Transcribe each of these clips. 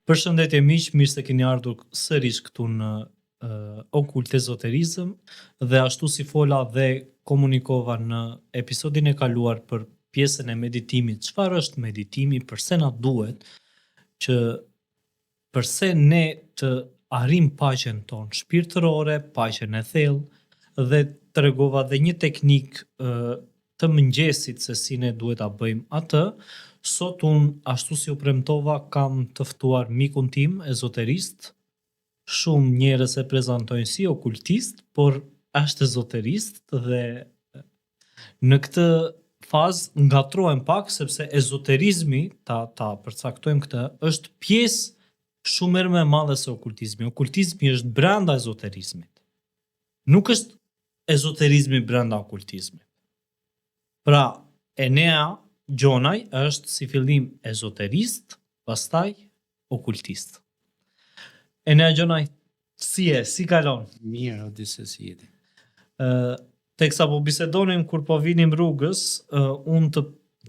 Përshëndetje miq, mirë se keni ardhur sërish këtu në Okult Ezoterizëm dhe ashtu si fola dhe komunikova në episodin e kaluar për pjesën e meditimit. Çfarë është meditimi, pse na duhet, që përse ne të arrim paqen tonë shpirtërore, paqen e thellë dhe tregova dhe një teknik të mëngjesit se si ne duhet ta bëjmë atë. Sot ashtu si u premtova, kam të ftuar mikun tim, ezoterist. Shumë njerëz e prezantojnë si okultist, por është ezoterist dhe në këtë fazë ngatrohem pak sepse ezoterizmi, ta përcaktojmë këtë, është pjesë shumë më e madhe se okultizmi. Okultizmi është brenda ezoterizmit. Nuk është ezoterizmi brenda okultizmit. Pra, Enea Gjonaj është si fillim ezoterist, pastaj okultist. Enea Gjonaj, si kalon? Mirë, o di se si jeti. Teksa po bisedonim kur po vinim rrugës, unë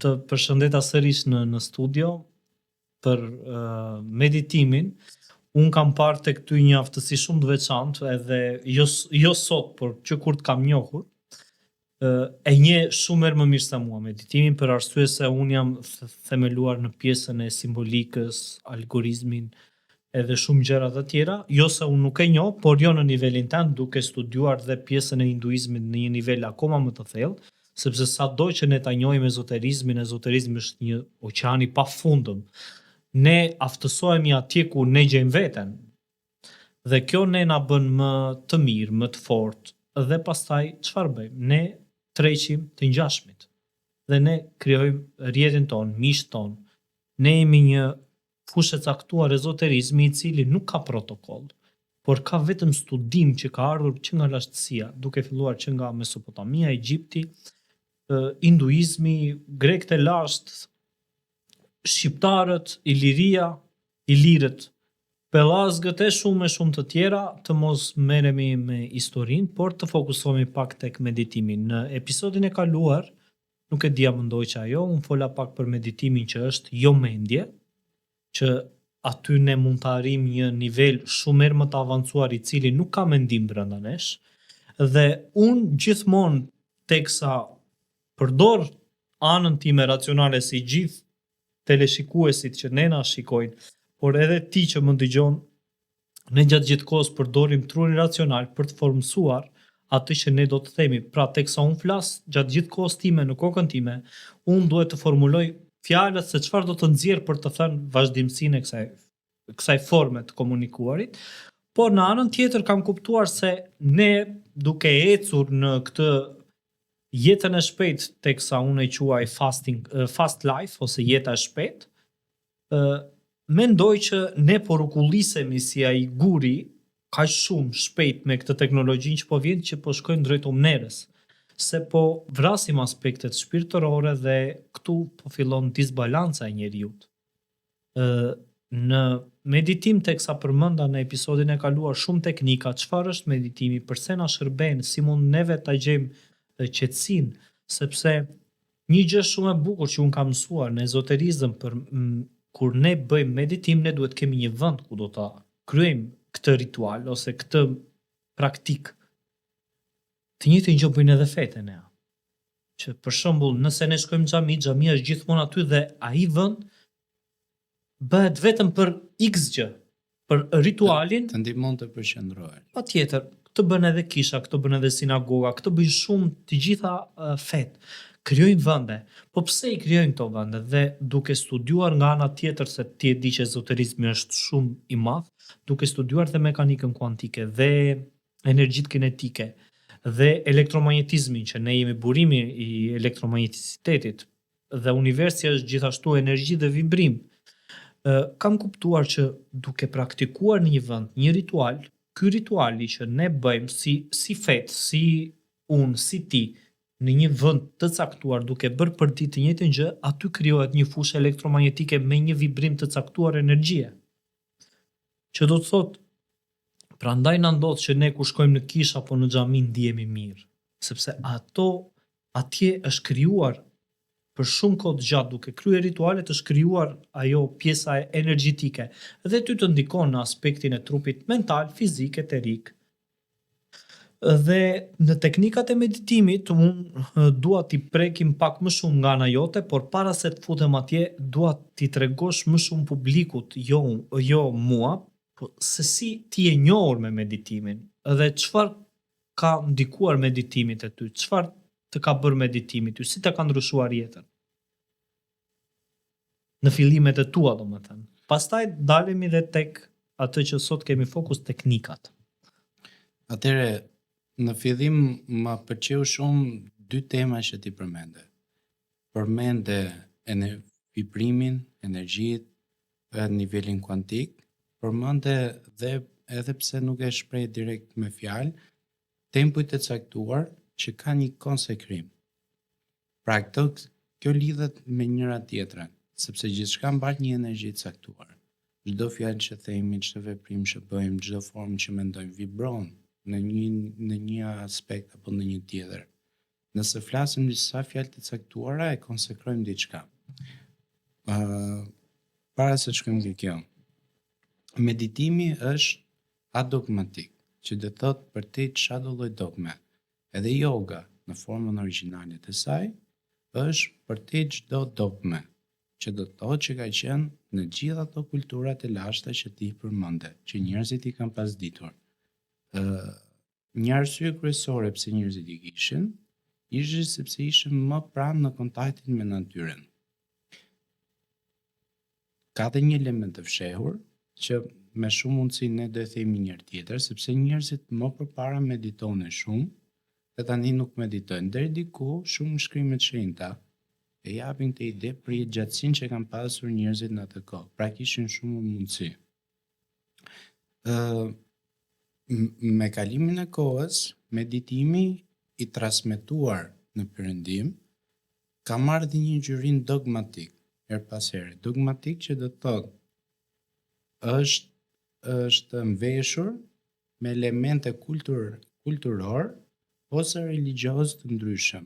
të përshëndeta sërish në studio për meditimin. Unë kam parë tek ty një aftësi shumë të veçantë, edhe jo sot, por që kur të kam njohur. E një shumë më mirë se mua meditimin, për arsye se unë jam themeluar në pjesën e simbolikës, algorizmin, edhe shumë gjëra të tjera, jo se unë nuk e njoh, por jo në nivelin tënd, duke studiuar dhe pjesën e hinduizmit në një nivel akoma më të thellë, sepse sado që ne ta njohim ezoterizmi është një oqean i pafundëm. Ne aftësohemi atje ku ne gjejmë veten. Dhe kjo ne na bën më të mirë, më të fortë, dhe pastaj çfarë bëjmë? Ne treqim të ngjashmit. Dhe ne krijojmë rrjetin ton, miqt ton. Ne jemi një fushë e caktuar ezoterizmi i cili nuk ka protokoll, por ka vetëm studim që ka ardhur që nga lashtësia, duke filluar që nga Mesopotamia, Egjipti, hinduizmi, grekët e lashtë, shqiptarët, Iliria, ilirët, pellazgët e shumë të tjera, të mos merremi me historinë, por të fokusohemi pak tek meditimi. Në episodin e kaluar, nuk e dia mendoj që ajo, unë fola pak për meditimin që është jo mendje, që aty ne mund të arrijmë një nivel shumë më të avancuar i cili nuk ka mendim brenda nesh, dhe unë gjithmonë teksa përdor anën time racionale si gjithë teleshikuesit që ne na shikojnë, por edhe ti që më dëgjon, ne gjatë gjithë kohës përdorim trurin racional për të formësuar atë që ne do të themi. Pra, teksa unë flas gjatë gjithë kohës time në kokën time, unë duhet të formuloj fjalët se çfarë do të nxjerr për të thënë vazhdimsinë e kësaj forme të komunikuarit. Por në anën tjetër kam kuptuar se ne duke ecur në këtë jetën e shpejtë, teksa unë e quaj fast life ose jeta e shpejtë, mendoj që ne po rukullisemi si ai guri kaq shumë shpejt me këtë teknologjinë që po vjen, që po shkojmë drejt umnerës, se po vrasim aspektet shpirtërore dhe këtu po fillon disbalanca e njerëzit. Në meditim, teksa përmenda në episodin e kaluar shumë teknika, çfarë është meditimi, pse na shërben, si mund neve ta gjejmë qetësinë, sepse një gjë shumë e bukur që un kam mësuar në ezoterizëm, kur ne bëjmë meditim, ne duhet kemi një vend ku do ta kryejmë këtë ritual ose këtë praktik. Të njëjtën gjë bëjnë edhe fetë nea. Që për shembull, nëse ne shkojmë në xhami, xhamia është gjithmonë aty dhe ai vend bëhet vetëm për X gjë, për ritualin, të ndihmon të përqendrohesh. Patjetër, këtë bën edhe kisha, këtë bën edhe sinagoga, këtë bëjnë shumë të gjitha fetë. Krijojnë vende. Po pse i krijojnë këto vende? Dhe duke studiuar nga ana tjetër, se ti e di që ezoterizmi është shumë i madh, duke studiuar dhe mekanikën kuantike dhe energjitë kinetike dhe elektromagnetizmin, që ne jemi burimi i elektromagneticitetit, dhe universi është gjithashtu energji dhe vibrim. Kam kuptuar që duke praktikuar në një vend një ritual, ky rituali që ne bëjmë si fetë, si unë, si ti, në një vend të caktuar, duke bërë për ti të njëjtën gjë, aty krijohet një fushë elektromagnetike me një vibrim të caktuar energjie. Që do të thotë, prandaj na ndodh që ne kur shkojmë në kishë apo në xhami ndihemi mirë, sepse atje është krijuar për shumë kohë të gjatë duke kryer rituale të shkrijuar ajo pjesa energjetike dhe ty të ndikon në aspektin e trupit mental, fizik, eterik. Dhe në teknikat e meditimit unë dua t'i prekim pak më shumë nga ana jote, por para se të futem atje dua t'i tregosh më shumë publikut, jo mua, se si ti e njohur me meditimin dhe çfarë ka ndikuar meditimi te ty, çfarë të ka bërë meditimi ty, si të ka ndryshuar jetën. Në fillimet e tua, domethënë. Pastaj dalemi dhe tek atë që sot kemi fokus, teknikat. Atëre, në fillim më pëlqeu shumë dy tema që ti përmende. Përmende vibrimin, energjitë, nivelin kuantik, përmende dhe edhe pse nuk e shpreh direkt me fjalë, tempujt e caktuar që ka një konsekrim. Pra kjo lidhet me njëra tjetrën, sepse gjithçka mbat një energji të caktuar. Çdo fjalë që themi, çdo veprim që bëjmë, çdo formë që mendojmë vibron në një aspekt apo në një tjetër. Nëse flasim disa fjalë të caktuara, e konsekrojmë diçka. Para se të shkojmë ke kjo, meditimi është adogmatik, që do thotë për te çfarë do lloj dogme. Edhe yoga në formën origjinale të saj është për te çdo dogme, që do të thotë që ka qenë në gjitha ato kulturat e lashta që ti përmende, që njerëzit i kanë pasditur. Një arsye kryesore pse njerëzit i kishin, ishte sepse ishin më pranë në kontaktin me natyrën. Ka dhe një element të fshehur që me shumë mundësi ne do e themi njëherë tjetër, sepse njerëzit më përpara meditonin shumë dhe tani nuk meditojnë. Deri diku shumë shkrimet shenjta e japin këtë ide për jetëgjatësinë që kanë pasur njerëzit në atë kohë. Pra kishin shumë mundësi. Me kalimin e kohës, meditimi i transmetuar në perëndim ka marrë dhe një ngjyrë dogmatik, her pas here. Dogmatik që do të thotë është mbeshur me elemente kulturor ose religioz të ndryshëm,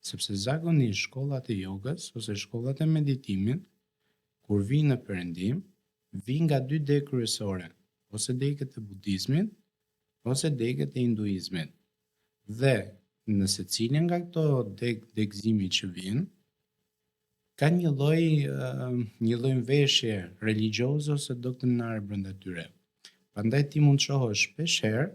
sepse zakonisht shkollat e jogës ose shkollat e meditimit, kur vinë në perëndim, vinë nga dy degë kryesore, ose degët e budizmit, ose degët e hinduizmit. Dhe në secilin nga këto degëzimi që vinë, ka një lloj mveshje religioze ose doktrinare brenda tyre. Prandaj ti mund të shohësh shpeshherë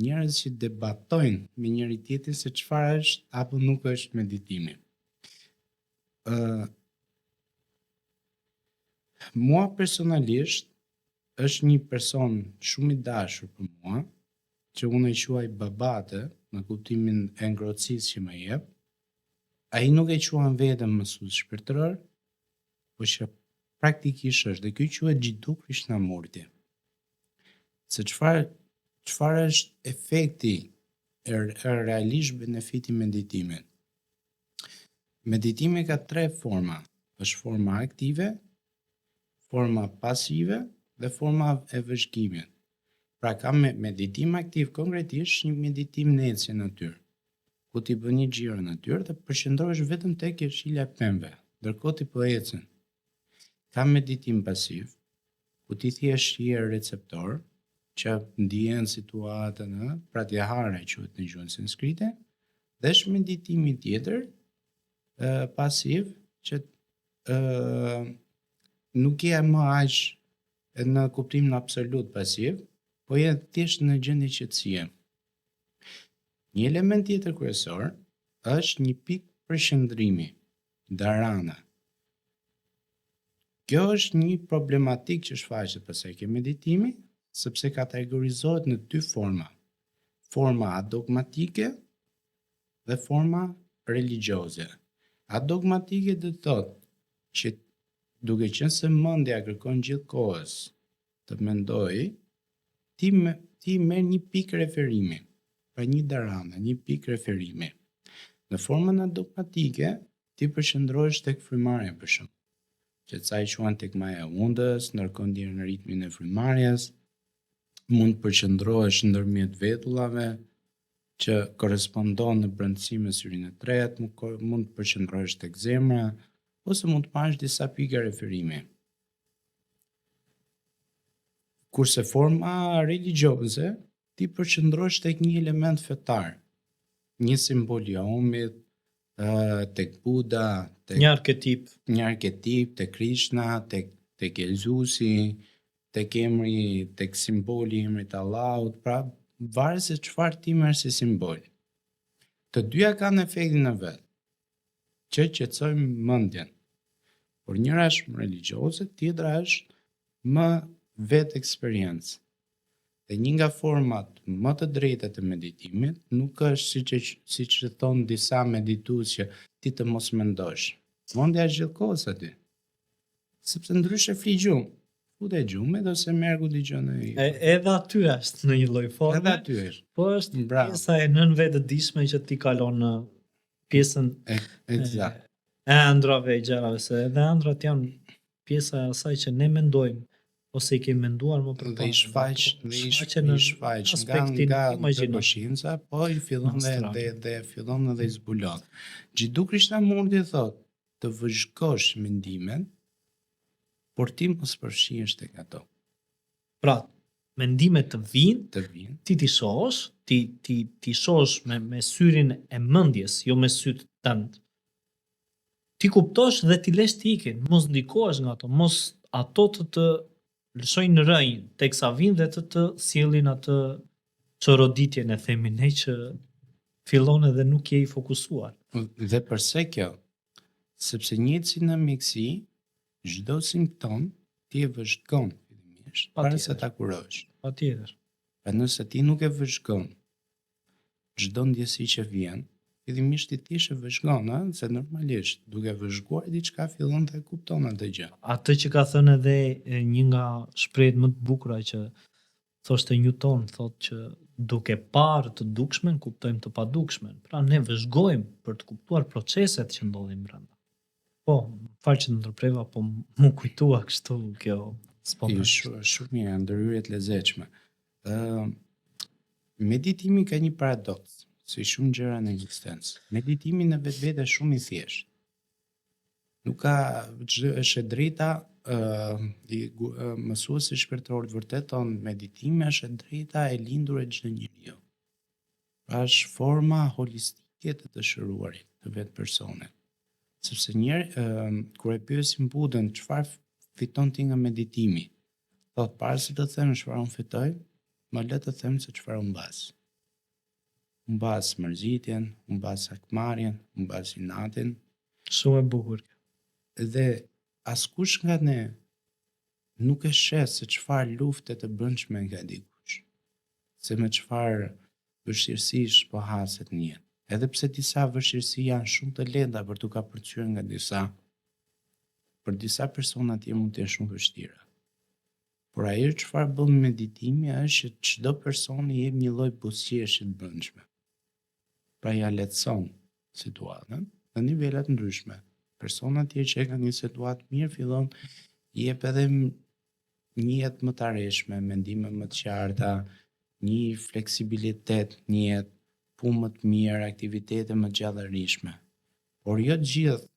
njerëz që debatojnë me njëri tjetrin se çfarë është apo nuk është meditimi. Mua personalisht është një person shumë i dashur për mua, që unë e quaj babate, në kuptimin e ngrohtësisë që më jep. Ai nuk e quan vetëm mësues shpirtëror, por që praktikisht është, dhe ky quhet Jiddu Krishnamurti. Se çfarë është efekti realisht benefiti meditimit? Meditimi ka 3 forma. Është forma aktive, forma pasive dhe forma e vëzhgimit. Pra ka meditim aktiv konkretisht një meditim në ecje në natyrë, ku ti bën një xhiro në natyrë dhe përqendrohesh vetëm tek jeshila e pemëve, ndërkohë ti po ecën. Ka meditim pasiv, ku ti thjesht je receptor, që ndihen situatën, pratyahara quhet në gjuhën sanskrite, dhe është meditimi tjetër pasiv që nuk je më aq në kuptimin absolut pasiv, po je thjesht në gjendje qetësie. Një element tjetër kryesor është një pikë përqendrimi, dharana. Kjo është një problematik që shfaqet pasaj ke meditimi, sepse kategorizohet në 2 forma. Forma adogmatike dhe forma religioze. Adogmatike do të thotë që duke qenë se mendja kërkon gjithkohës të mendoj, ti merr një pikë referimi, pra një dharana, një pikë referimi. Në formën adogmatike, ti përqendrohesh tek frymarrja për shemb. Që ca i quan tek maja e undës, ndërkohë ndjen në ritmin e frymarrjes, mund përqendrohesh ndërmjet vetullave, që korespondon në brendësi me syrin e tretë, mund të përqendrohesh tek zemra, ose mund të marrësh disa pika referimi. Kurse forma religjioze, ti përqendrohesh tek një element fetar, një simbol i omit, tek Buda, tek një arketip, tek Krishna, tek Jezusi, tek simboli i emrit Allahut, pra varet se çfarë ti merr si simbol. Të dyja kanë efektin e vet, që qetësojmë mendjen. Por njëra është më religjioze, tjetra është më vetë eksperiencë. Dhe një nga format më të drejta të meditimit nuk është siç e thon disa meditues që ti të mos mendosh. Mendja është gjithkohës aty. Sepse ndryshe fli gjumë. Fute gjumë ose merr ku dëgjon ai. Edhe aty është në një lloj forme. Edhe aty është. Po është pjesa e nën vetëdijshme që ti kalon në pjesën eksakt. E ëndrave, gjërave, se edhe ëndrat janë pjesa e asaj që ne mendojmë ose i kemi menduar më përpara. Dhe i shfaq nga konscienca, po i fillon dhe fillon edhe i zbulon. Xhidu Krishnamurti thotë, të vëzhgosh mendimin, por ti mos përfshihesh tek ato. Pra, mendimet të vinë, ti t'i shohësh, ti shohësh me syrin e mendjes, jo me syt tënd. Ti kuptosh dhe ti lesh të ikin, mos ndikohesh nga ato, mos ato të lëshojnë në rënjë, teksa vinë dhe të sjellin atë çoroditjen e themi ne që fillon edhe nuk je i fokusuar. Dhe përse kjo? Sepse njëjtë si në mjekësi, çdo simptom ti e vëzhgon fillimisht para se ta kurosh. Patjetër. Pra nëse ti nuk e vëzhgon çdo ndjesi që vjen, fillimisht ti thjesht e vëzhgon, se normalisht duke vëzhguar diçka fillon të kupton atë gjë. Atë që ka thënë edhe një nga shprehjet më të bukura që thoshte Newton, thotë që duke parë të dukshmen kuptojmë të padukshmen. Pra ne vëzhgojmë për të kuptuar proceset që ndodhin brenda. Po, fal që ndërpreva, po mu kujtua kështu kjo spontanisht. Shumë mirë, ndërhyrje të lezetshme. Meditimi ka një paradoks, si shumë gjëra në ekzistencë. Meditimi në vetvete është shumë i thjeshtë. Nuk ka është e drejta, mësuesi shpirtëror vërtet thonë meditimi është e drejta e lindur e çdo njeriu. Pra është forma holistike të dëshiruarit të vetë personit. Sepse kur e pyesin Budën çfarë fiton ti nga meditimi, thotë para se të them çfarë unë fitoj, më le të them se çfarë unë mbas. Unë mbas mërzitjen, unë mbas hakmarrjen, unë mbas inatin. Shumë e bukur. Dhe askush nga ne nuk e sheh se çfarë lufte të brendshme nga dikush, se me çfarë vështirësish po haset në jetë. Edhe pse disa vështirësi janë shumë të lehta për t'u kapërcyer nga disa, për disa persona tjerë mund të jenë shumë vështira. Por ajo çfarë bën meditimi është që çdo person i jep një lloj buzëqeshje të brendshme. Pra ja lehtëson situatën në nivele të ndryshme. Persona tjerë që e kanë një situatë mirë fillon i jep edhe një jetë më të arreshme, mendime më të qarta, një fleksibilitet, një jetë punë më të mirë, aktivitete më gjallërishme. Por jo të gjithë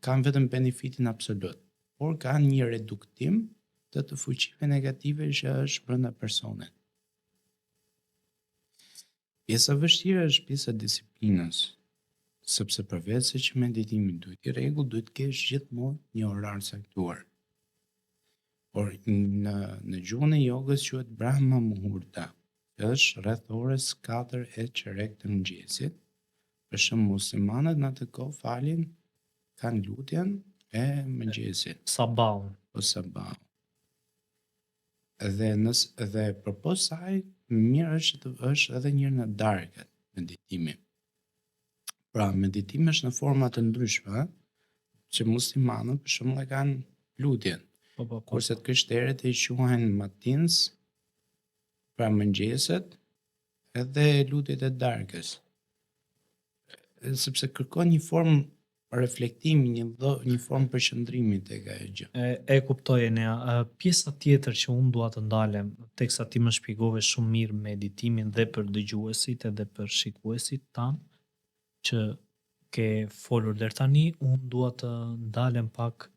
kanë vetëm benefitin absolut, por kanë një reduktim të fuqive negative që është brenda personit. Pjesa vështirë është pjesa disiplinës, sepse përveç se që meditimi duhet i rregull, duhet të kesh gjithmonë një orar caktuar. Por në gjuhën e jogës quhet Brahma Muhurta, është rreth orës 4:03 të mëngjesit. Për shembull, muslimanët në atë kohë falin, kanë lutjen e mëngjesit, sabahun. Dhe përpos saj, mirë është edhe njërë në darkët meditimi. Pra, meditimi është në forma të ndryshme, që muslimanët për shembull e kanë lutjen. Kurse të krishterët e quajnë matins, pra mëngjeset, edhe lutjet e darkës. Sepse kërkon një formë reflektimi, një formë përqendrimi tek ajo gjë. E kuptoj Enea. Pjesa tjetër që unë dua të ndalem, teksa ti më shpjegove shumë mirë meditimin dhe për dëgjuesit edhe për shikuesit tan, që ke folur deri tani, unë dua të ndalem pak,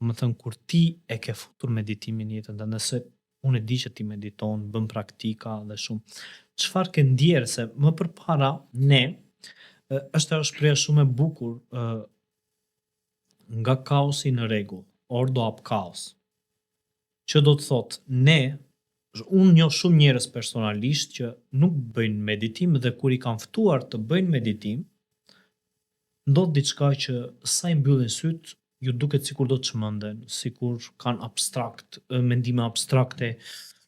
më thënë, kur ti e ke futur meditimin në jetën tënde, se unë e di që ti mediton, bën praktika dhe shumë. Çfarë ke ndjerë se më përpara ne është ajo shprehje shumë e bukur, nga kaosi në rregull, ordo ab kaos. Që do të thotë, unë njoh shumë njerëz personalisht që nuk bëjnë meditim dhe kur i kanë ftuar të bëjnë meditim, ndodh diçka që sa i mbyllin syt, ju duket sikur do të çmenden, sikur kanë mendime abstrakte,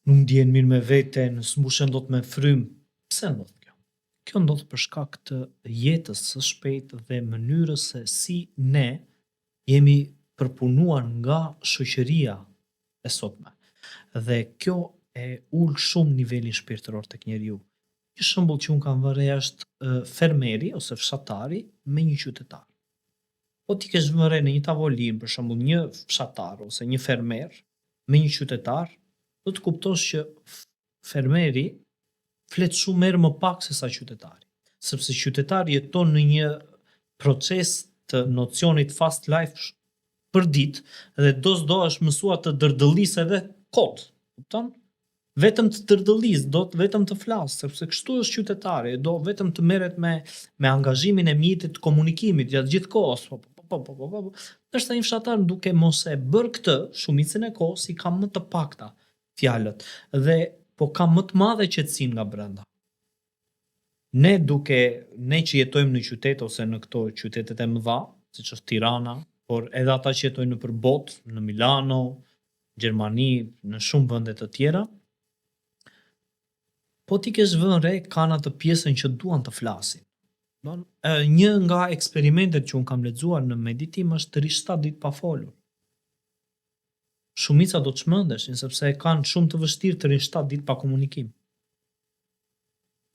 nuk ndjehen mirë me veten, s'mbushen dot me frym. Pse ndodh kjo? Kjo ndodh për shkak të jetës së shpejtë dhe mënyrës se si ne jemi përpunuar nga shoqëria e sotme. Dhe kjo e ul shumë nivelin shpirtëror tek njeriu. Një shembull që un kam vënë është fermeri ose fshatari me një qytetar. Po ti kesh vënë në një tavolinë, për shembull, një fshatar ose një fermer me një qytetar, do të kuptosh që fermeri flet shumë herë më pak se sa qytetari, sepse qytetari jeton në një proces të nocionit fast life për ditë dhe do është mësuar të dërdëllisë edhe kot, kupton? Vetëm të dërdëllisë, do të vetëm të flasë, sepse kështu është qytetari, do vetëm të merret me angazhimin e mjetit të komunikimit gjatë gjithë kohës. Ndërsa një fshatar duke mos e bërë këtë, shumicën e kohës i ka më të pakta fjalët dhe po ka më të madhe qetësinë nga brenda. Ne që jetojmë në qytet ose në këto qytetet e mëdha, siç është Tirana, por edhe ata që jetojnë nëpër botë, në Milano, Gjermani, në shumë vende të tjera, po ti kesh vënë re kanë atë pjesën që duan të flasin. Një nga eksperimentet që un kam lexuar në meditim është të rish 7 ditë pa folur. Shumica do të çmendeshin sepse kanë shumë të vështirë të rinë 7 ditë pa komunikim.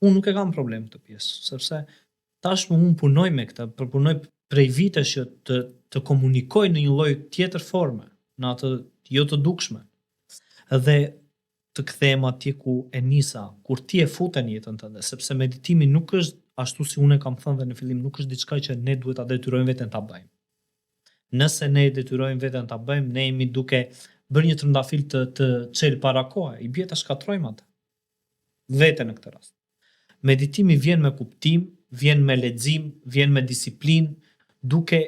Unë nuk e kam problem këtë pjesë, sepse tashmë unë punoj me këtë, përpunoj prej vitesh që të komunikoj në një lloj tjetër forme, në atë jo të dukshme. Dhe të kthehem atje ku e nisa, kur ti e fute në jetën tënde, sepse meditimi nuk është ashtu si unë e kam thënë dhe në fillim, nuk është diçka që ne duhet ta detyrojmë veten ta bëjmë. Nëse ne detyrojmë veten ta bëjmë, ne jemi duke bërë një trëndafil të çel para kohe, i bie ta shkatrojmë atë. Veten në këtë rast. Meditimi vjen me kuptim, vjen me lexim, vjen me disiplinë, duke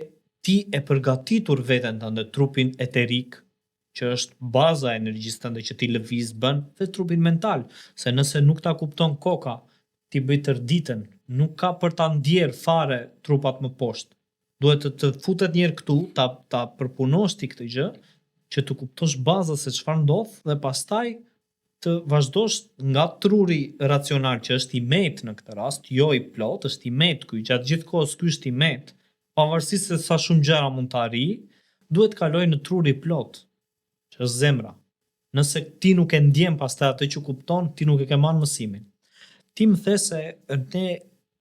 ti e përgatitur veten tënde, trupin eterik, që është baza e energjisë tënde që ti lëviz bën, dhe trupin mental, se nëse nuk ta kupton koka, ti bëj tër ditën, nuk ka për ta ndjer fare trupat më poshtë. Duhet të futet një herë këtu, ta përpunosh ti këtë gjë, që të kuptosh baza se çfarë ndodh dhe pastaj të vazhdosh nga truri racional që është i met në këtë rast, jo i plot, është i met ky, gjatë gjithë kohës ky është i met. Pavarësisht se sa shumë gjëra mund të arrijë, duhet kaloj në truri plot, që është zemra. Nëse ti nuk e ndjen pastaj atë që kupton, ti nuk e ke marrë mësimin. Ti më the se ne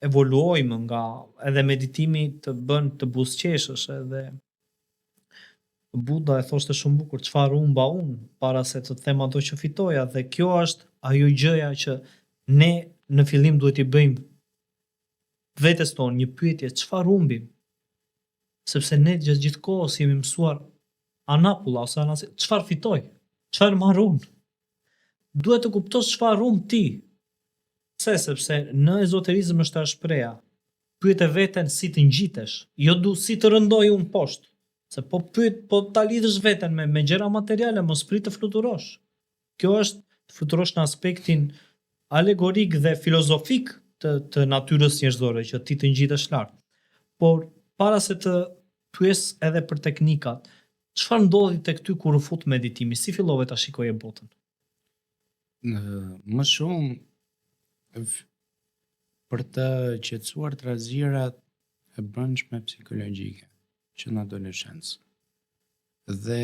evoluojmë nga edhe meditimi të bën të buzëqeshësh edhe Buddha e thoshte shumë bukur, çfarë humba unë para se të them ato që fitoja, dhe kjo është ajo gjëja që ne në fillim duhet i bëjmë vetes tonë një pyetje, çfarë humbim? Sepse ne gjatë gjithë kohës jemi mësuar anapulla ose çfarë fitoj? Çfarë marr unë? Duhet të kuptosh çfarë humb ti. Pse? Sepse në ezoterizëm është ajo shpreha, pyete veten si të ngjitesh, jo si të rëndoj unë poshtë. Se po ta lidhësh veten me gjëra materiale, mos prit të fluturosh. Kjo është të fluturosh në aspektin alegorik dhe filozofik të natyrës njerëzore, që ti të ngjitesh lart. Por para se të pyes edhe për teknikat, çfarë ndodhi tek ty kur u fut meditimi? Si fillove ta shikoje botën? Më shumë për të qetësuar trazirat e brendshme psikologjike që në adoleshencë. Dhe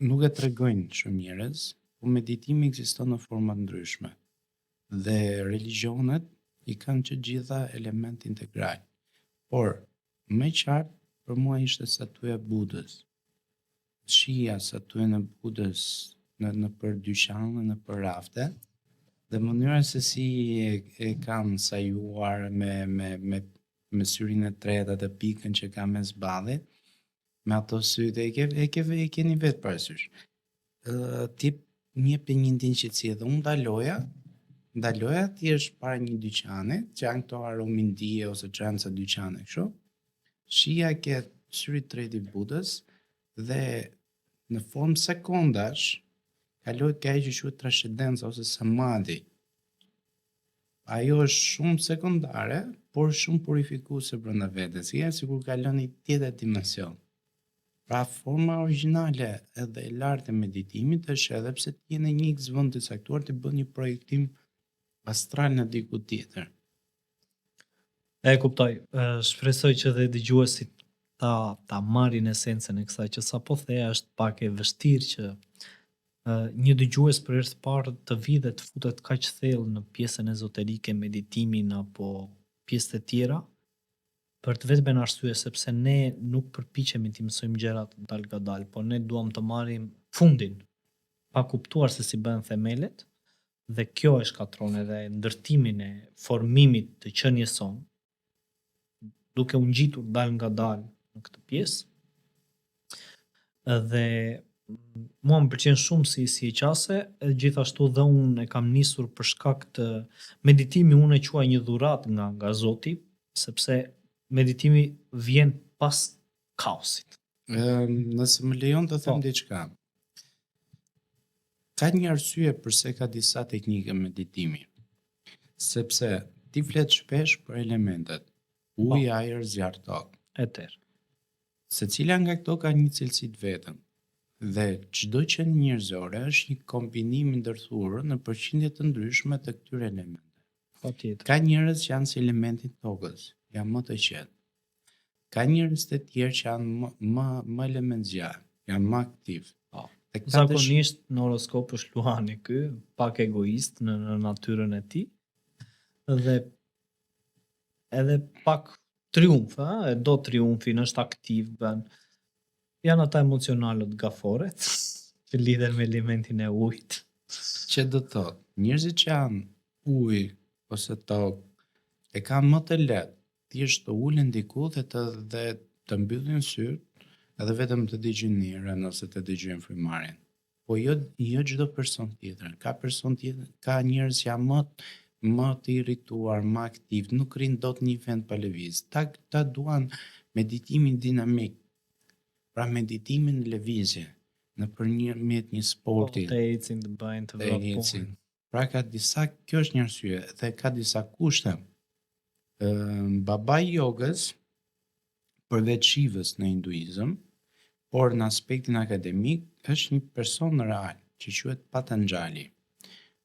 nuk e tregojnë shumë njerëz, po meditimi ekziston në forma ndryshme. Dhe religionet i kanë që gjitha element integral. Por, më qartë për mua ishte statuja e Budës. Shija statuja në Budës në për dyqane, në për rafte, dhe mënyra se si e kanë sajuar me syrin e tretë atë pikën që ka mes ballit, me ato sytë e keni vetë parasysh. Ti një për një ndinë qëtësi dhe unë ndaloja ti është para një dyqane, që janë këto aromindije ose çanca dyqane kështu. Shija ke syri tretë i Budës dhe në formë sekondash kaloj ka që quhet trascendenca ose samadhi. Ajo është shumë sekondare, por shumë purifikuese brenda vetes, sikur kalon një tjetër dimension. Pra forma origjinale edhe e lartë e meditimit është edhe pse ti je në një X vend të caktuar të bën një projektim astral në diku tjetër. E kuptoj. Shpresoj që dhe dëgjuesit ta marrin esencën e kësaj që sapo the, është pak e vështirë që një dëgjues për herë të parë të vi dhe të futet kaq thellë në pjesën ezoterike, meditimin apo pjesë të tjera, për të vetëm arsye sepse ne nuk përpiqemi të mësojmë gjërat dal nga dal, por ne duam të marrim fundin, pa kuptuar se si bëhen themelet, dhe kjo e shkatron edhe ndërtimin e formimit të qenies son, duke u ngjitur dal nga dal në këtë pjesë. Dhe mua më pëlqen shumë si e qase, gjithashtu dhe unë e kam nisur për shkak të meditimi, unë e quaj një dhuratë nga Zoti, sepse meditimi vjen pas kaosit. Nëse më lejon të them diçka. Ka një arsye pse ka disa teknike meditimi. Sepse ti flet shpesh për elementet ujë, ajër, zjarr, tokë. Eter. Secila nga këto ka një cilësi të vetëm. Dhe çdo qenë njerëzore është një kombinim i ndërthurur në përqindje të ndryshme të këtyre elementeve. Patjetër. Ka njerëz që janë si elementi i tokës, janë më të qetë. Ka njerëz të tjerë që janë më element zjarr, janë më aktiv. Zakonisht në horoskop është Luani ky, pak egoist në natyrën e tij. Dhe edhe pak triumf, e do triumfin, është aktiv, bën. Janë ata emocionalët gaforet që lidhen me elementin e ujit. Që do të thotë, njerëzit që janë ujë ose tokë e kanë më të lehtë thjesht të ulen diku dhe të mbyllin syt edhe vetëm të dëgjojnë njerën ose të dëgjojnë frymarrjen. Po jo çdo person tjetër. Ka njerëz që janë më të irrituar, më aktiv, nuk rrin dot një vend pa lëviz. Ta duan meditimin dinamik. Pra meditimin lëvizje nëpërmjet një sporti. Të ecin, të bëjnë, të vrapojnë. Pra kjo është një arsye dhe ka disa kushte. Babai jogës, përveç Shivës në hinduizëm, por në aspektin akademik është një person real që quhet Patanjali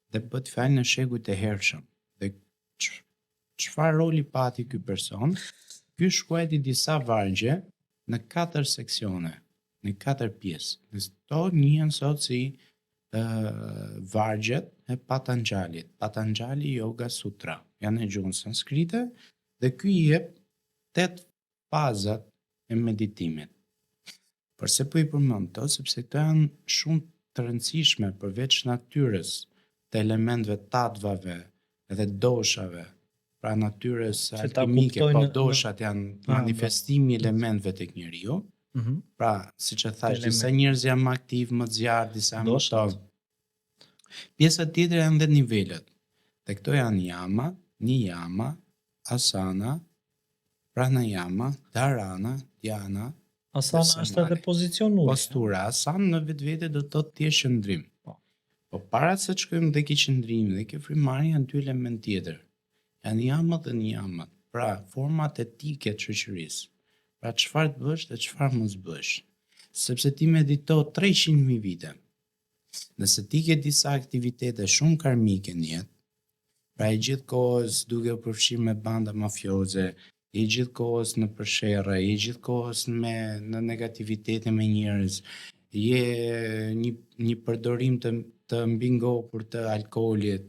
dhe bëhet fjalë në shekujt e hershëm. Dhe çfarë roli pati ky person? Ky shkruajti disa vargje në 4 seksione, në 4 pjesë. Dhe këto njihen sot si vargjet e Patanjalit, Patanjali Yoga Sutra. Janë në gjuhën sanskrite dhe ky i jep 8 fazat e meditimit. Përse po i përmend këto? Sepse këto janë shumë të rëndësishme përveç natyrës, të elementëve tatvave edhe doshave, pra natyrës alkimike, po doshat janë manifestimi i elementëve tek njeriu. Pra, siç e thash, disa njerëz janë më aktiv, më zjarr, disa më tokë. Pjesa tjetër janë dhe nivelet. Dhe këto janë yama, niyama, asana, pranayama, dharana, dhyana. Asana është edhe pozicionuar. Postura, asana në vetvete do të thotë ti je qëndrim. Po para se të shkojmë tek qëndrimi dhe ke frymarrja janë 2 element tjetër. Janë yamat dhe niyamat. Pra, format etike të shoqërisë. Pra çfarë të bësh dhe çfarë mos bësh. Sepse ti medito 300.000 vite. Nëse ti ke disa aktivitete shumë karmike në jetë, pra i gjithë kohës duke u përfshirë me banda mafioze, i gjithë kohës në përsherrë, i gjithë kohës në negativitete me njerëz, je një përdorim të mbingopur të alkoolit,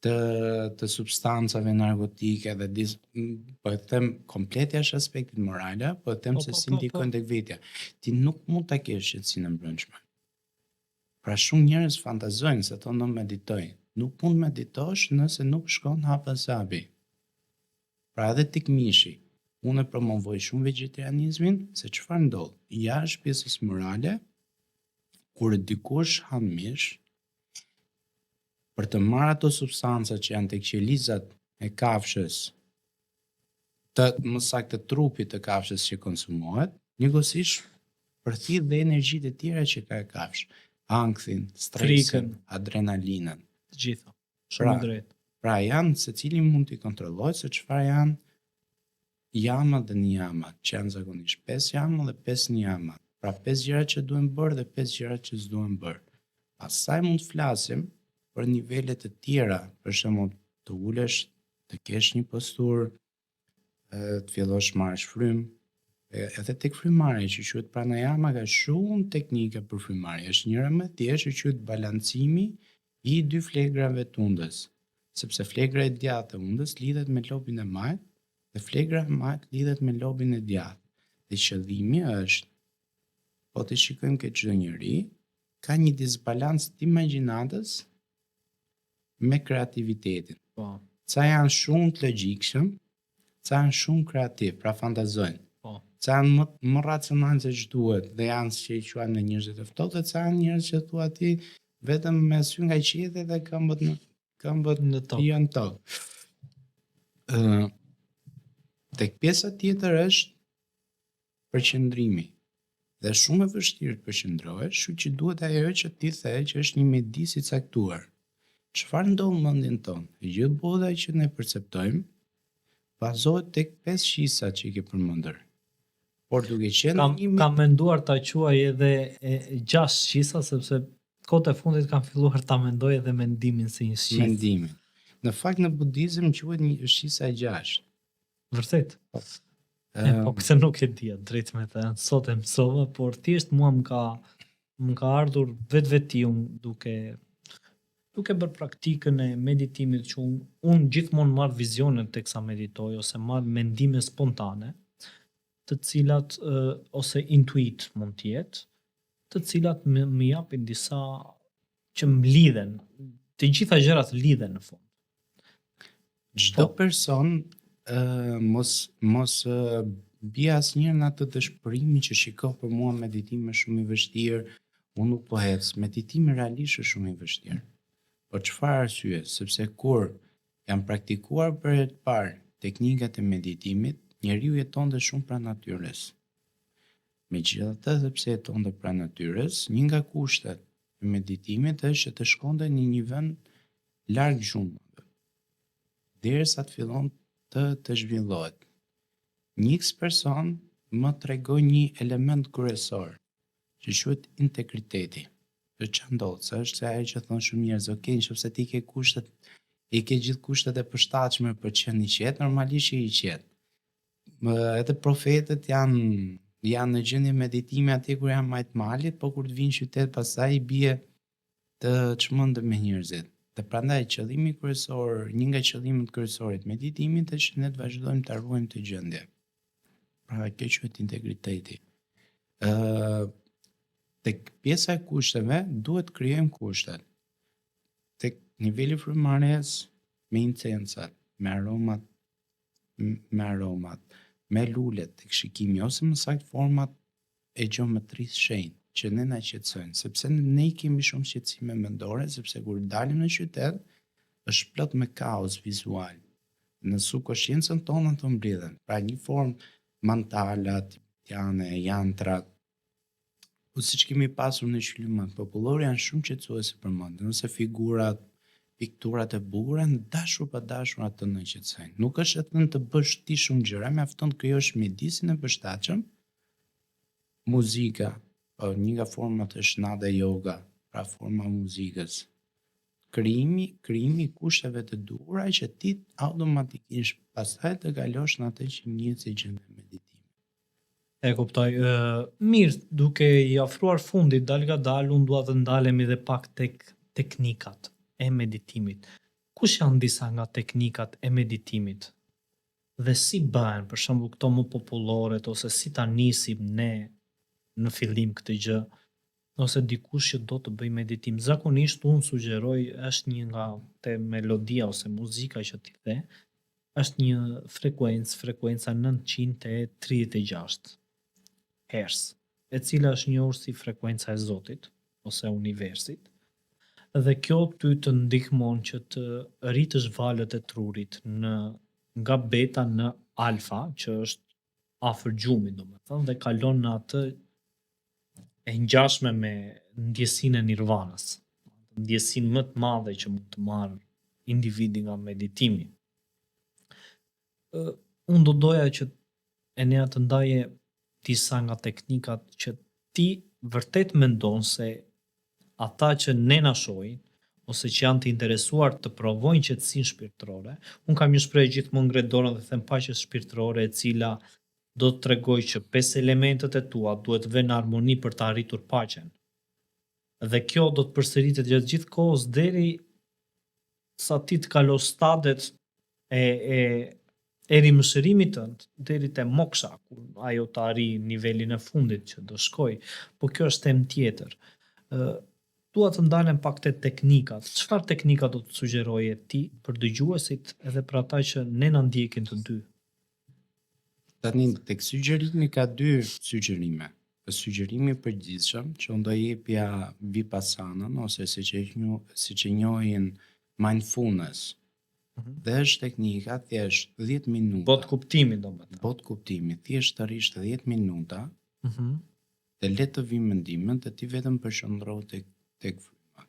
të substancave narkotike dhe po e them komplet jashtë aspektit morale, po e them se si ndikojnë tek vetja. Ti nuk mund ta kesh qetësinë e brendshme. Pra shumë njerëz fantazojnë se thonë do meditojnë. Nuk mund meditosh nëse nuk shkon hapa sapi. Pra edhe tek mishi, unë e promovoj shumë vegetarianizmin, se çfarë ndodh? Jashtë pjesës morale, kur dikush han mish, për të marrë ato substanca që janë tek qelizat e kafshës, më saktë të trupit të kafshës që konsumohet, njëkohësisht përthith dhe energjitë e tjera që ka e kafshë, ankthin, stresin, adrenalinën, të gjitha. Shumë drejt. Pra janë secili mund t'i kontrollojë se çfarë janë jamat dhe nijamat, që janë zakonisht 5 jama dhe 5 nijamat. Pra 5 gjëra që duhen bërë dhe 5 gjëra që s'duhen bërë. Pastaj mund të flasim për nivele të tjera, për shembull të ulesh, të kesh një posturë, të fillosh marrësh frymë, edhe tek frymarrja që quhet pranayama ka shumë teknika për frymarrje. Është njëra më thjeshtë që quhet balancimi i dy flegrave të undës, sepse flegra e djathtë e undës lidhet me lobin e majt dhe flegra e majt lidhet me lobin e djathtë. Dhe qëllimi është, po të shikojmë ke çdo njeri, ka një disbalancë të imagjinatës me kreativitetin. Po. Ca janë shumë të logjikshëm, ca janë shumë kreativ, pra fantazojnë. Po. Ca janë më racional se ç'duhet dhe janë që i quajnë njerëzit e ftohtë, ca janë njerëz që thua ti vetëm me sy nga qielli dhe këmbët në tokë. Janë tokë. Tek pjesa tjetër është përqendrimi. Dhe shumë e vështirë të përqendrohesh, kështu që duhet ajo që ti the që është një mjedis i caktuar. Çfarë ndodh mendjen tonë? E gjithë bota që ne perceptojmë bazohet tek 5 shisa që i ke përmendur. Por duke qenë kam menduar ta quaj edhe 6 shisa, sepse kohët e fundit kam filluar ta mendoj edhe mendimin si një shisë. Mendimin. Në fakt në budizëm quhet një shisa e 6. Vërtet? Po këtë nuk e dia drejt me të sot e mësova, por thjesht mua më ka ardhur vetveti duke bërë praktikën e meditimit që unë gjithmonë marr vizionet teksa meditoj ose marr mendime spontane, të cilat ose intuit mund të jetë, të cilat më japin disa që më lidhen. Të gjitha gjërat lidhen në fund. Çdo person mos bie asnjëherë në atë dëshpërimin që shiko për mua meditimi është shumë i vështirë, unë nuk po ec. Meditimi realisht është shumë i vështirë. Por çfarë arsye? Sepse kur janë praktikuar për herë të parë teknikat e meditimit, njeriu jetonte shumë pranë natyrës. Megjithatë, sepse jetonte pranë natyrës, një nga kushtet e meditimit është që të shkonte në një vend larg gjumave, derisa të fillon të zhvillohet. Një person më tregoi një element kryesor, që quhet integriteti. Dhe ç'a ndodh? Sa është se ajo që thon shumë njerëz, okay, nëse ti ke kushtet, i ke gjithë kushtet e përshtatshme për të qenë i qetë, normalisht je i qetë. Edhe profetët janë në gjendje meditimi atje kur janë majt malit, po kur të vinë qytet pastaj i bie të çmendë me njerëzit. Dhe prandaj qëllimi kryesor, një nga qëllimet kryesore të meditimit është që ne të vazhdojmë ta ruajmë të gjendje. Pra kjo quhet integriteti. Tek pjesa e kushteve duhet të krijojmë kushtet. Tek niveli frymëmarrjes me incencat, me aromat, me lulet tek shikimi ose më saktë format e gjeometrisë shenjtë që ne na qetësojnë, sepse ne kemi shumë shqetësime mendore, sepse kur dalim në qytet është plot me kaos vizual. Në subkonsciencën tonë të mbledhen, pra një formë mantalat, jantrat, po siç kemi pasur në shkëlqymat popullore janë shumë qetësuese për mendjen, ose figurat, pikturat e bukura dashur pa dashur atë në qetësojnë. Nuk është vetëm të bësh ti shumë gjëra, mjafton të krijosh mjedisin e përshtatshëm. Muzika, një nga format është nada yoga, pra forma e muzikës. Krijimi kushteve të duhura që ti automatikisht pastaj të kalosh në atë që njihet si gjendje meditimi. E kuptoj. Mirë, duke i afruar fundit dal nga dal, unë dua të ndalemi edhe pak tek teknikat e meditimit. kush janë disa nga teknikat e meditimit dhe si bëhen, për shembull këto më popullore ose si ta nisim ne në fillim këtë gjë, ose dikush që do të bëj meditim. Zakonisht unë sugjeroj është një nga te melodia ose muzika që ti the, është një frekuenca 936 Hz, e cila është njohur si frekuenca e Zotit ose universit. Dhe kjo ty të ndihmon që të rritësh valët e trurit nga beta në alfa, që është afër gjumit, domethënë, dhe kalon në atë e ngjashme me ndjesinë e nirvanës, ndjesinë më të madhe që mund të marrë individi nga meditimi. Unë do doja që Enea të ndaje disa nga teknikat që ti vërtet mendon se ata që ne na shohin ose që janë të interesuar të provojnë qetësinë shpirtërore. Unë kam një shprehje gjithmonë ngre dorën dhe them paqe shpirtërore, e cila do të tregoj që 5 elementet e tua duhet të vënë në harmoni për të arritur paqen. Dhe kjo do të përsëritet gjatë gjithë kohës deri sa ti të kalosh stadet e rimëshërimit tënd deri te moksha, ku ajo të arri nivelin e fundit që do shkoj, po kjo është temë tjetër. Dua të ndalem pak te teknikat. Çfarë teknika do të sugjeroje ti për dëgjuesit edhe për ata që ne na ndjekin të dy? Tani tek sugjerimi ka dy sugjerime. Sugjerimi i përgjithshëm që unë do jepja vipassanën ose siç e njohin mindfulness. Dhe është teknika thjesht 10 minuta. Bot kuptimi domethënë. Bot kuptimi, thjesht të rish 10 minuta. Dhe le të vi mendimet dhe ti vetëm përshëndro tek fryma.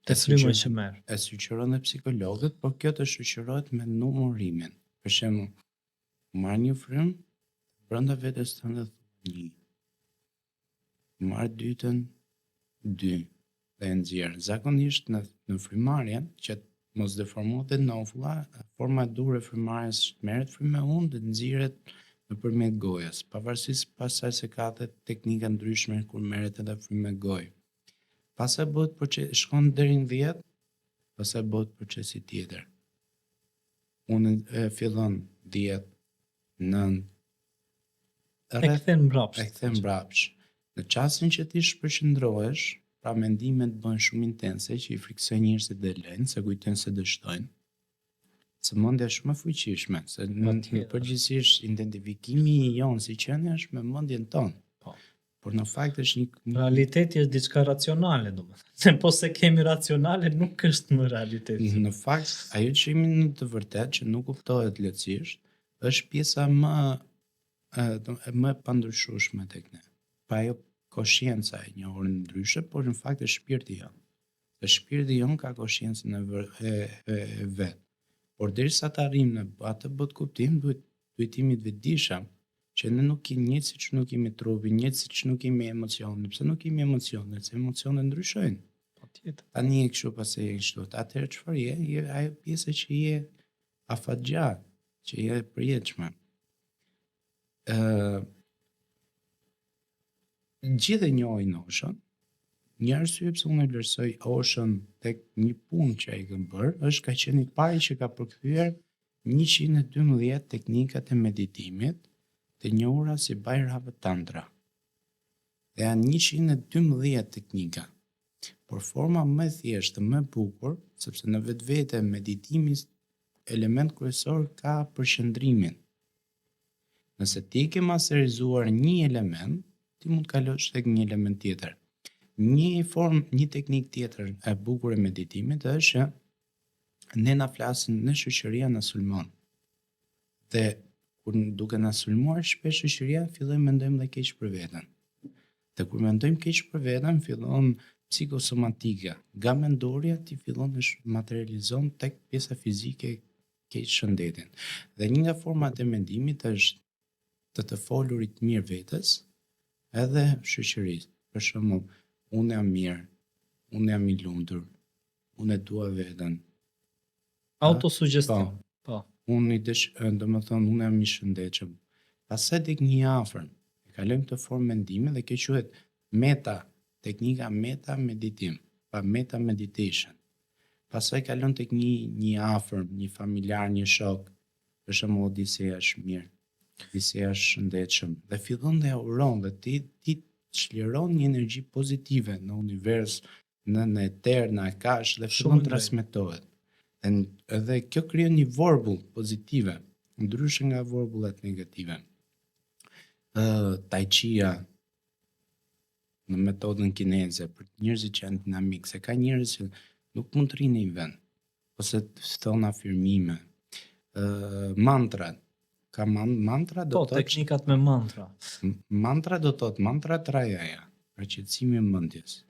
Te fryma që merr. E sugjeron dhe psikologët, por kjo të shoqërohet me numërimin. Për shembull, marr një frymë, brenda vetes tënde thua 1. Marr dytën 2 dhe e nxjerr. Zakonisht në frymarrjen që mos deformohet novulla, forma e dur e frymarrjes merret frymë unë dhe nxirret nëpërmjet gojës, pavarësisht pasaj se ka dhe teknika ndryshme kur merret edhe frymë me gojë. Pastaj bëhet shkon deri në 10, pastaj bëhet procesi tjetër. Unë fillon 10, 9, e kthen mbrapsht. Në çastin që ti shpërqendrohesh, pra mendimet bëhen shumë intense që i friksojnë njerëzit dhe lënë, se kujtojnë se dështojnë. Sëmendja është shumë e fuqishme, se në përgjithësisht identifikimi i jonë si qenie është me mendjen tonë. Por në fakt është një realiteti është diçka racionale, domethënë. Po se kemi racionale nuk është më realiteti. Në fakt, ajo që jemi në të vërtetë që nuk kuptohet lehtësisht, është pjesa më e pandryshueshme tek ne. Pa ajo koshjenca e njohur ndryshe, por në fakt është shpirti jonë. Dhe shpirti jonë ka koshjencën e vet. Por derisa të arrijmë në atë bot kuptim, duhet jemi të vetëdijshëm që ne nuk kemi njëjtë siç nuk kemi trupin, njëjtë siç nuk kemi emocionin. Pse nuk kemi emocionin? Se emocionet ndryshojnë. Patjetër. Tani e kështu pastaj e kështu. Atëherë çfarë je? Je ajo pjesë që je afatgjat, që je e përjetshme. Gjithë e njohin Oshën. Një arsye pse unë vlerësoj Oshën tek një punë që ai ka bërë, është ka qenë i pari që ka përkthyer 112 teknikat e meditimit të njohura si Bhairava Tantra. Dhe janë 112 teknika. Por forma më e thjeshtë, më e bukur, sepse në vetvete meditimi element kryesor ka përqendrimin. Nëse ti ke masterizuar një element, ti mund të kalosh tek një element tjetër. Një teknik tjetër e bukur e meditimit është që ne na flasin në shoqëria na sulmon. Dhe kur duke na sulmuar shpesh shoqëria fillojmë mendojmë dhe keq për veten. Dhe kur mendojmë keq për veten, fillon psikosomatika. Nga mendorja ti fillon të materializon tek pjesa fizike keq shëndetin. Dhe një nga format e mendimit është të folurit mirë vetes edhe shoqërisë. Për shembull, unë jam mirë, unë jam i lumtur, unë e dua veten. Autosuggestion. Po. Unë unë jam i shëndetshëm. Pastaj tek një afër, e kalojmë këtë formë mendimi dhe kjo quhet meta, teknika meta meditim, pa meta meditation. pastaj kalon tek një afërm, një familjar, një shok, për shembull Odiseja është mirë, Odiseja është shëndetshëm dhe fillon dhe uron dhe ti çliron një energji pozitive në univers, në eter, në akash dhe fillon të transmetohet. Edhe kjo krijon një vorbull pozitive, ndryshe nga vorbullat negative. Tai Chia në metodën kineze për njerëzit që janë dinamik, se ka njerëz që nuk mund të rrinë në një vend, ose të thon afirmime. Mantrat, ka mantra do të teknikat me mantra. Mantra do të thotë mantra trajaja, për qetësimi i mendjes.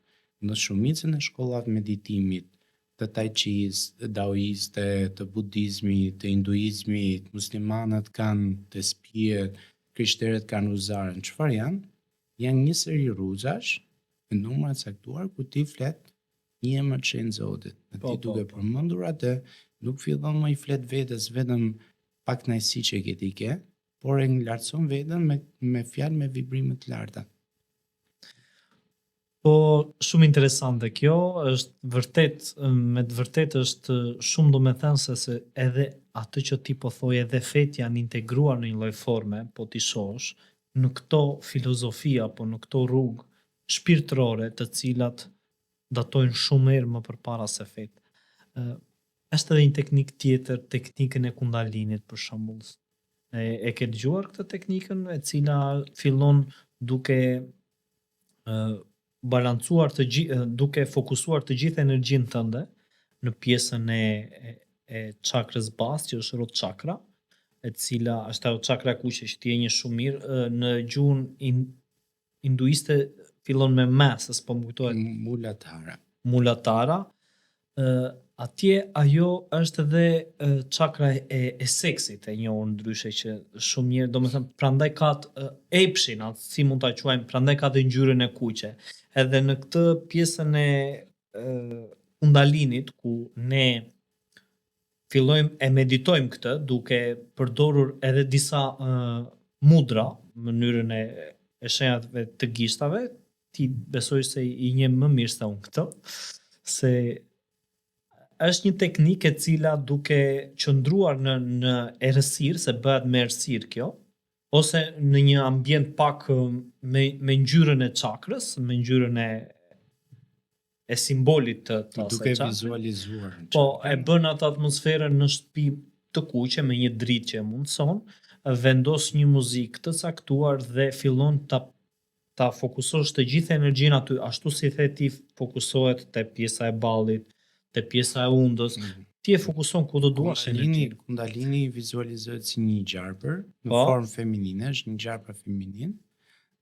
Në shumicën e shkollave meditimit, të tai chis, të daoiste, të budizmit, të hinduizmit, muslimanët kanë të spijet, krishterët kanë ruzaren. Çfarë janë? Janë një seri rruzash me numra të caktuar ku ti flet një emër të shenjtë Zotit. Dhe ti duke përmendur atë, nuk fillon më i flet vetes vetëm pak kënaqësi që ti ke, por e nglartëson veten me fjalë me vibrime të larta. Po shumë interesante kjo, është vërtet, me të vërtetë është shumë domethënëse se edhe atë që ti po thoj edhe fet janë integruar në një lloj forme, po ti shohësh në këto filozofi apo në këto rrugë shpirtërore të cilat datojnë shumë herë më përpara se fet. Është edhe një teknik tjetër, teknikën e kundalinit për shembull. E ke dëgjuar këtë teknikën e cila fillon duke balancuar duke fokusuar të gjithë energjinë tënde në pjesën e çakrës bazë, që është rot çakra, e cila është ajo çakra e kuqe që ti e njeh shumë mirë, në gjuhën hinduiste fillon me ma, se s'po më kujtohet. Mulatara. Atje ajo është edhe çakra e seksit, e njohur ndryshe që shumë njerëz, domethënë prandaj ka epshin, si mund ta quajmë, prandaj ka dhe ngjyrën e kuqe. Edhe në këtë pjesën e kundalinit ku ne fillojmë e meditojmë këtë duke përdorur edhe disa mudra në mënyrën e shenjave të gishtave, ti besoj se i njeh më mirë se unë këtë, se është një teknikë e cila duke qëndruar në errësirë, se bëhet me errësirë kjo, ose në një ambient pak me ngjyrën e çakrës, me ngjyrën e simbolit të duke vizualizuar. Po, e bën atë atmosferën në shtëpi të kuqe me një dritë që e mundson, vendos një muzikë të caktuar dhe fillon ta fokusosh të gjithë energjinë aty, ashtu si the ti fokusohet te pjesa e ballit, te pjesa e undës, ti e fokuson ku do duash energjinë. Kundalini vizualizohet si një gjarpër në formë feminine, është një gjarpër feminin,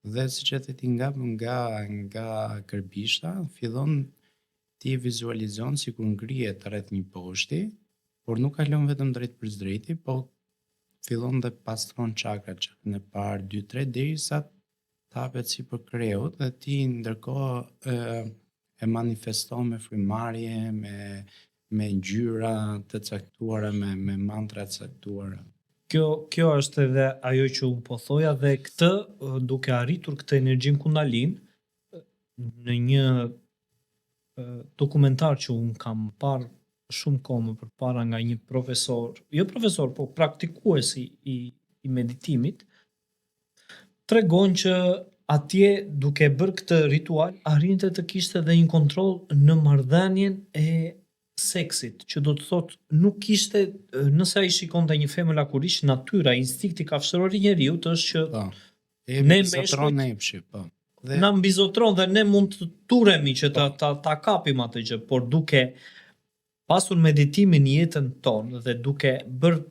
dhe siç e the ti nga kërbishta, fillon ti vizualizon sikur ngrihet rreth një poshti, por nuk kalon vetëm drejt për drejti, po fillon dhe pastron çakrat, çakrën e parë, 2, 3 derisa tapet si për kreut, dhe ti ndërkohë e manifeston me frymarrje, me ngjyra të caktuara, me mantra të caktuara. Kjo është edhe ajo që unë po thoja, dhe këtë duke arritur këtë energjin kundalin në një dokumentar që unë kam parë shumë kohë më përpara nga një profesor, po praktikues i meditimit, tregon që atje duke bërë këtë ritual arrinte të kishte edhe një kontroll në marrëdhënien e seksit, që do të thotë nuk kishte, nëse ai shikonte një femër lakurisht, natyra, instinkti kafshëror i njeriut është që ne meshkujt na mbizotron dhe ne mund të turemi që ta kapim atë gjë, por duke pasur meditimin në jetën tonë dhe duke bërë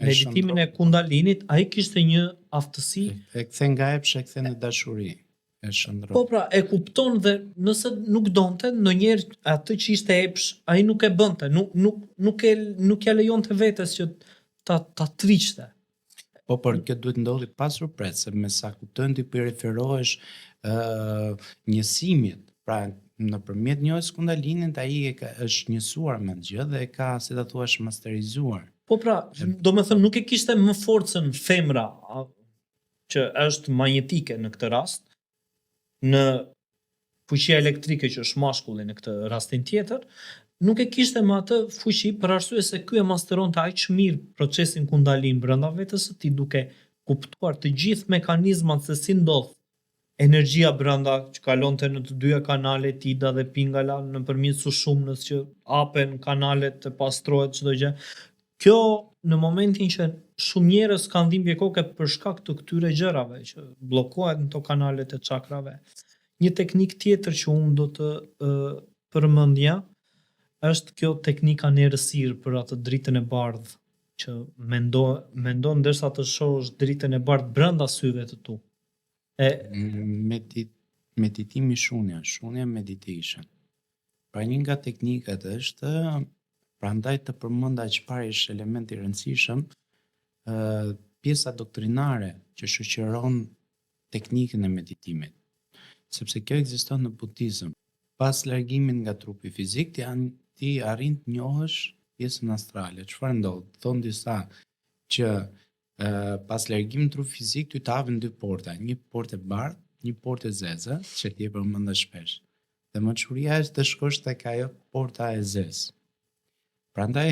meditimin e kundalinit, ai kishte një aftësi. E kthen nga epsh, e kthen në dashuri. Po pra, e kupton, dhe nëse nuk donte, ndonjëherë atë që ishte epsh, ai nuk e bënte, nuk ja lejonte vetes që ta triqte. Po, por kjo duhet ndodhi pa surprizë, se me sa kupton ti po referohesh njësimit. Pra, nëpërmjet njohjes kundalinin, ai është njësuar me gjë dhe e ka, si ta thuash, masterizuar. Po pra, domethënë nuk e kishte më forcën femra, që është magnetike në këtë rast, në fuqia elektrike që është mashkulli në këtë rastin tjetër, nuk e kishte më atë fuqi për arsye se ky e masteronte aq mirë procesin kundalin brenda vetes së tij, duke kuptuar të gjithë mekanizmat se si ndodh energjia brenda që kalonte në të dyja kanalet ida dhe pingala nëpërmjet sushumnës që hapen kanalet e pastrohet çdo gjë. Kjo në momentin që shumë njerëz kanë dhimbje koke për shkak të këtyre gjërave që bllokohen këto kanalet e çakrave. Një teknik tjetër që unë do të përmendja është kjo teknika në errësirë për atë dritën e bardhë që mendon ndërsa të shohësh dritën e bardhë brenda syve të tu. Meditimi shunja meditation. Pra një nga teknikat është, prandaj të përmenda çfarë është element i rëndësishëm, pjesa doktrinare që shoqëron teknikën e meditimit. Sepse kjo ekziston në budizëm. Pas largimit nga trupi fizik, ti arrin të njohësh pjesën astrale. Çfarë ndodh? Thon disa që pas largimit në trup fizik ty të hapen dy porta, një portë e bardhë, një portë e zezë, që ti e përmend shpesh. Dhe mençuria është të shkosh tek ajo porta e zezë. Prandaj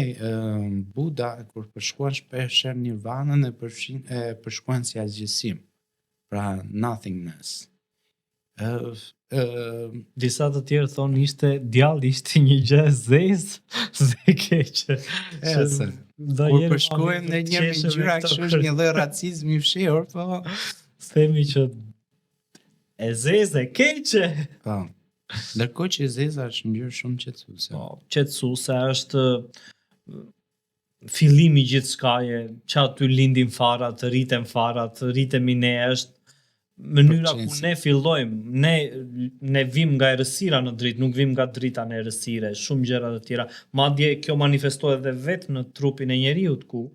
Buda kur përshkruan shpesh nirvanën e përshkruan si asgjësim. Pra nothingness. Disa të tjerë thonë djalli ishte një gjë e zezë dhe keqe. Kur përshkruajmë në një ngjyra kështu është një lloj racizmi i fshehur, po themi që e zezë e keqe. Po. Ndërkohë që e zeza është ngjyrë shumë qetësuese. Po, qetësuese është fillimi i gjithçkaje, që aty lindin farat, rriten farat, rritemi ne, është mënyra ku ne fillojmë, ne vim nga errësira në dritë, nuk vim nga drita në errësire, shumë gjëra të tjera. Madje kjo manifestohet edhe vetë në trupin e njeriut ku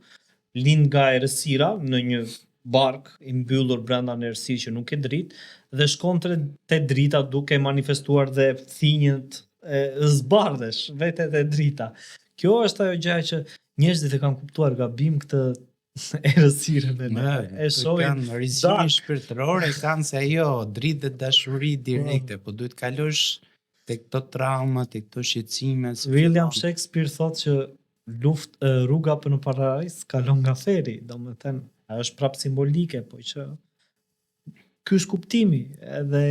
lind nga errësira në një bark i mbyllur brenda në errësirë që nuk e dritë dhe shkon te drita duke manifestuar dhe thinjët e zbardhesh, vetet e drita. Kjo është ajo gjë që njerëzit e kanë kuptuar gabim këtë errësirën e shohin kanë rrezimin shpirtëror, kanë se ajo dritë dhe dashuri direkte, po duhet kalosh tek këto trauma, tek këto shqetësime. William Shakespeare thotë që rruga për në paradis kalon nga feri, domethënë ajo është prap simbolike, po që ky është kuptimi, edhe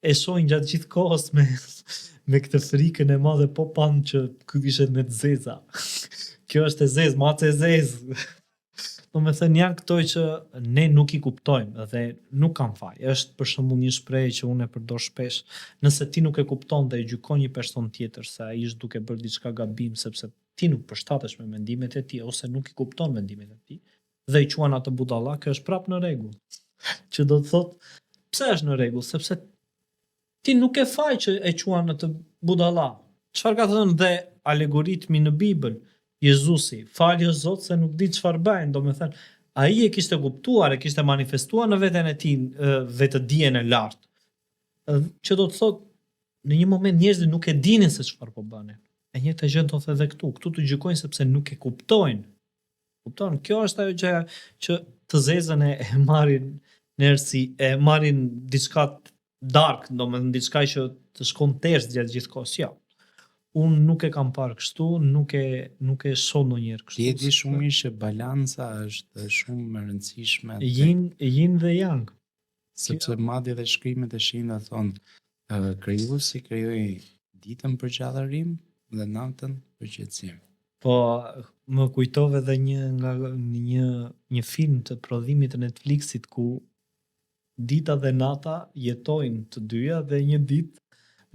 e shohin gjatë gjithë kohës me këtë frikën e madhe, po pan që ky vishet me të zeza. Kjo është e zezë, macë e zezë. Domethënë janë këto që ne nuk i kuptojmë dhe nuk kanë faj. Është për shembull një shprehje që unë e përdor shpesh. Nëse ti nuk e kupton dhe e gjykon një person tjetër se ai është duke bërë diçka gabim sepse ti nuk përshtatesh me mendimet e tij ose nuk i kupton mendimet e tij dhe i quan atë budalla, kjo është prap në rregull. Që do të thotë, pse është në rregull? Sepse ti nuk e faj që e quan atë budalla. Çfarë ka thënë dhe alegoritmi në Bibël? Jezusi, falje Zot se nuk di çfarë bëjnë, domethënë ai e kishte kuptuar, e kishte manifestuar në veten e tij vetëdijen e lartë. Që do të thotë në një moment njerëzit nuk e dinin se çfarë po bënin. E njëjta gjë ndodh edhe këtu. Këtu të gjykojnë sepse nuk e kuptojnë. Kupton? Kjo është ajo gjë që të zezën e marrin në errësi, e marrin diçka dark, domethënë diçka që të shkon tërës gjatë gjithë kohës. Jo. Unë nuk e kam parë kështu, nuk e shoh ndonjëherë kështu. Ti e di shumë mirë që balanca është shumë e rëndësishme. Yin dhe yang. Sepse madje edhe shkrimet e shenjta thonë krijuesi krijoi ditën për gjallërim dhe natën për qetësim. Po më kujtove edhe një film të prodhimit të Netflixit ku dita dhe nata jetojnë të dyja dhe një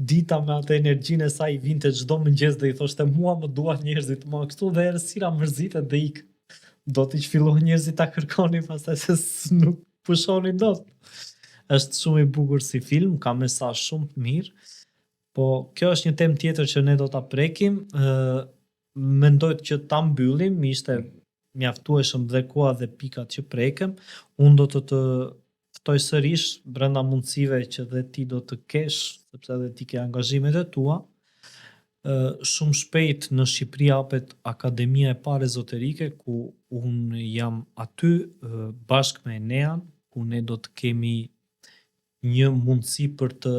dita me atë energjinë e saj vinte çdo mëngjes dhe i thoshte mua më duan njerëzit më kështu dhe errësira mërzitet dhe ik. Do t'i fillohen njerëzit ta kërkonin pastaj se nuk pushonin dot. Është shumë i bukur si film, ka mesazh shumë të mirë. Po kjo është një temë tjetër që ne do ta prekim. Mendoj që ta mbyllim, ishte mjaftueshëm dhe koha dhe pikat që prekëm. Unë do të ftoj sërish brenda mundësive që dhe ti do të kesh, sepse edhe ti ke angazhimet e tua. Shumë shpejt në Shqipëri hapet Akademia e parë ezoterike, ku unë jam aty bashkë me Enean, ku ne do të kemi një mundësi për të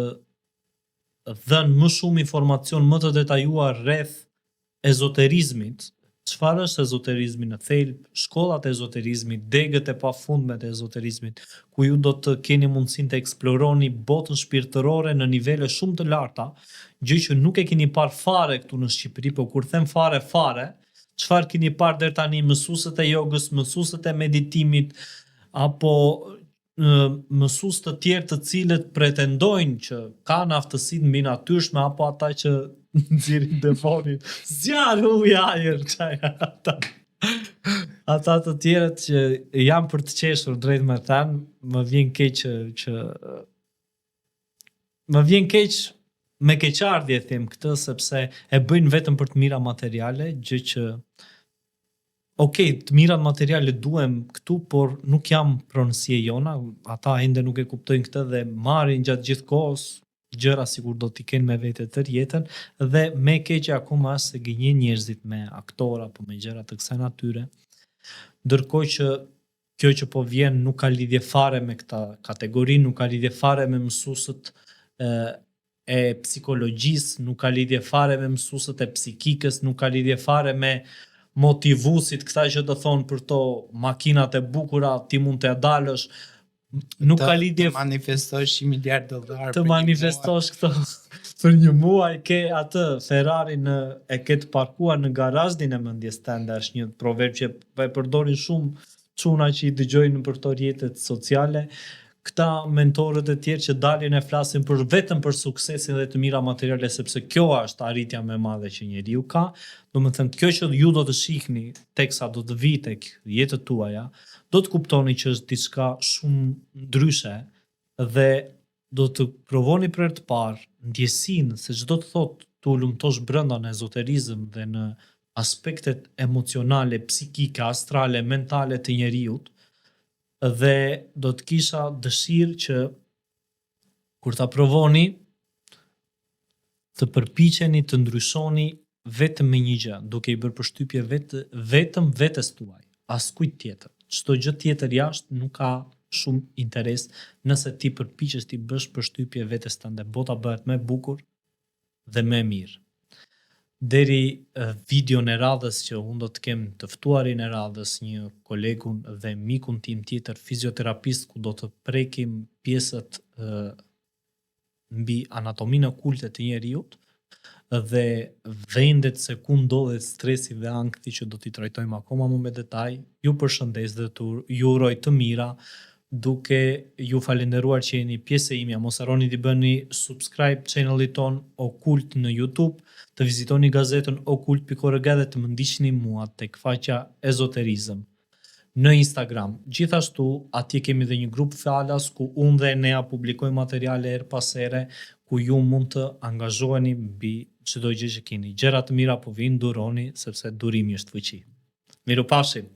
dhënë më shumë informacion më të detajuar rreth ezoterizmit. Çfarë është ezoterizmi në thelb, shkollat e ezoterizmit, degët e pafundme të ezoterizmit, ku ju do të keni mundësinë të eksploroni botën shpirtërore në nivele shumë të larta, gjë që nuk e keni parë fare këtu në Shqipëri, por kur them fare, çfarë keni parë deri tani, mësuesët e jogës, mësuesët e meditimit, apo mësues të tjerë të cilët pretendojnë që kanë aftësitë mbi natyrshme, apo ata që nxjerrin demonin, zjarë uja ajër, çaj ata të tjerët që janë për të qeshur drejt me thënë, më vjen keq që më vjen keq me keqardhje them këtë, sepse e bëjnë vetëm për të mira materiale, gjë që të mirat materiale duhem këtu, por nuk jam pronësie jona, ata ende nuk e kuptojnë këtë dhe marrin gjatë gjithë kohës gjëra sikur do t'i kenë me vete tërë jetën, dhe me keqja akoma se gënjen njerëzit me aktora apo me gjëra të kësaj natyre, ndërkohë që kjo që po vjen nuk ka lidhje fare me këtë kategori, nuk ka lidhje fare me mësuesët e psikologjisë, nuk ka lidhje fare me mësuesët e psikikës, nuk ka lidhje fare me motivuesit, këta që të thonë për to makinat e bukura, ti mund të dalësh, nuk ka lidhje të manifestosh $1 miliard të manifestosh këto për një muaj, ke atë Ferrari e ke të parkuar në garazhin e mendjes tënde, është një proverb që e përdorin shumë çuna që i dëgjojnë për to rrjetet sociale. Këta mentorët e tjerë që dalin e flasin vetëm për suksesin dhe të mira materiale, sepse kjo është arritja më e madhe që njeriu ka. Domethënë, kjo që ju do të shihni teksa do të vi tek jetët tuaja, do të kuptoni që është diçka shumë ndryshe dhe do të provoni për herë të parë ndjesinë se çdo të thotë të ulumtosh brenda në ezoterizëm dhe në aspektet emocionale, psikike, astrale, mentale të njeriut, dhe do të kisha dëshirë që kur ta provoni të përpiqeni të ndryshoni vetëm me një gjë, duke i bërë përshtypje vetëm vetes tuaj, askujt tjetër. Çdo gjë tjetër jashtë nuk ka shumë interes nëse ti përpiqesh ti bësh përshtypje vetes tënde. Bota bëhet më e bukur dhe më e mirë. Deri videon e radhës që unë do të kem të ftuarin e radhës, një kolegun dhe mikun tim tjetër fizioterapist, ku do të prekim pjesët mbi anatominë okulte të njeriut dhe vendet se ku ndodhet stresi dhe ankthi që do t'i trajtojmë akoma më me detaj. Ju përshëndes dhe ju uroj të mira, duke ju falenderuar që jeni pjesë e imja. Mos harroni t'i bëni subscribe channelit ton Okult në YouTube, të vizitoni gazetën okult.org dhe të më ndiqni mua tek faqja Ezoterizëm në Instagram. Gjithashtu, atje kemi dhe një grup falas ku unë dhe Nea publikojmë materiale her pas here, ku ju mund të angazhoheni mbi çdo gjë që keni. Gjëra të mira po vinë, duroni, sepse durimi është fuqi. Mirupafshim.